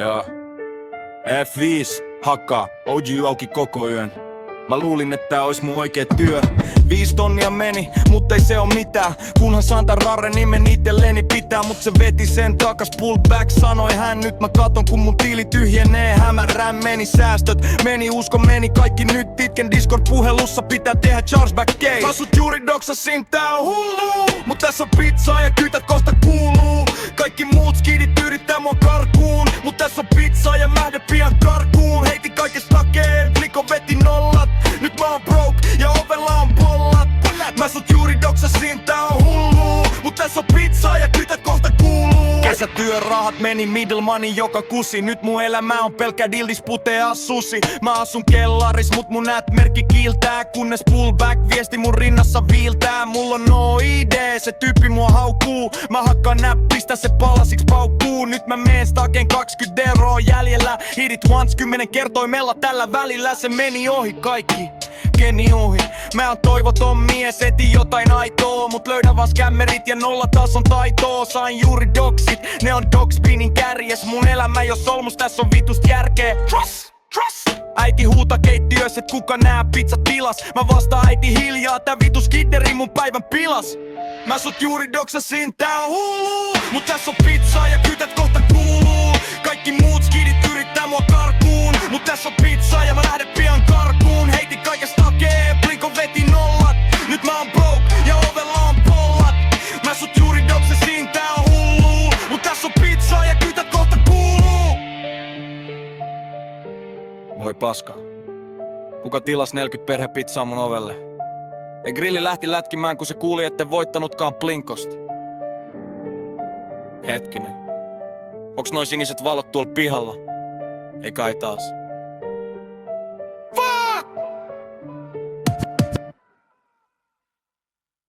Joo. F5, hakkaa, OG auki koko yön. Mä luulin, että tää ois mun oikea työ. 5 tonnia meni, mutta ei se oo mitään. Kunhan saan tän rarren nimen itselleni pitää. Mut se veti sen takas, pull back, sanoi hän. Nyt mä katon kun mun tili tyhjenee. Hämärään meni säästöt, meni usko, meni kaikki nyt itken. Discord-puhelussa pitää tehdä chargeback case. Mä sut juuri doksasin, tää on hullu. Mut tässä on pizzaa ja kytät kohta kuuluu. Kaikki muut skidit yrittää mua karkuun. Mut tässä on pizzaa ja mä lähden pian karkuun. Heitin kaikesta takeen, Fliko veti nollat. Nyt mä oon broke ja ovella on pollat. Mä sut juuri doksasin, tää on hullu. Mut tässä on pizzaa ja kytät kohta kuuluu. Kesätyörahat meni middle money joka kusi. Nyt mun elämä on pelkkä dildis putea susi. Mä asun kellaris mut mun merkki kiiltää. Kunnes pullback viesti mun rinnassa viiltää. Mulla on no idee, se tyyppi mua haukkuu. Mä hakkaan näppistä, se palasiks paukkuu. Nyt mä meen stakeen 20 euroa jäljellä. Hit it once 10 kertoimella tällä välillä. Se meni ohi kaikki, keni ohi. Mä oon toivoton mies, eti jotain aitoa. Mut löydän vaan skämmerit ja nolla tason taitoa. Sain juuri doksit, ne on dogspinin kärjes. Mun elämä jos solmus, tässä on vitust järkeä. Trust. Äiti huuta keittiössä, et kuka nää pizzat tilas. Mä vastaan äiti hiljaa, tää vitus kidderi mun päivän pilas. Mä sut juuri doksasin, tää on hullu. Mut tässä on pizzaa ja kytät kohta kuuluu. Kaikki muut skidit yrittää mua karkuun. Mut tässä on pizzaa ja mä lähden pian karkuun. Heitin kaikesta takee, Fliko veti nollat. Nyt mä oon broke ja ovella on pollat. Mä sut juuri doksasin, tää on hullu. Mut tässä on pizzaa ja kytät kohta kuuluu. Voi paska. Kuka tilas 40 perhepizzaa mun ovelle? Ja grilli lähti lätkimään kun se kuuli etten voittanutkaan Plinkosta. Hetkinen. Onks noi siniset valot tuolla pihalla? Ei kai taas.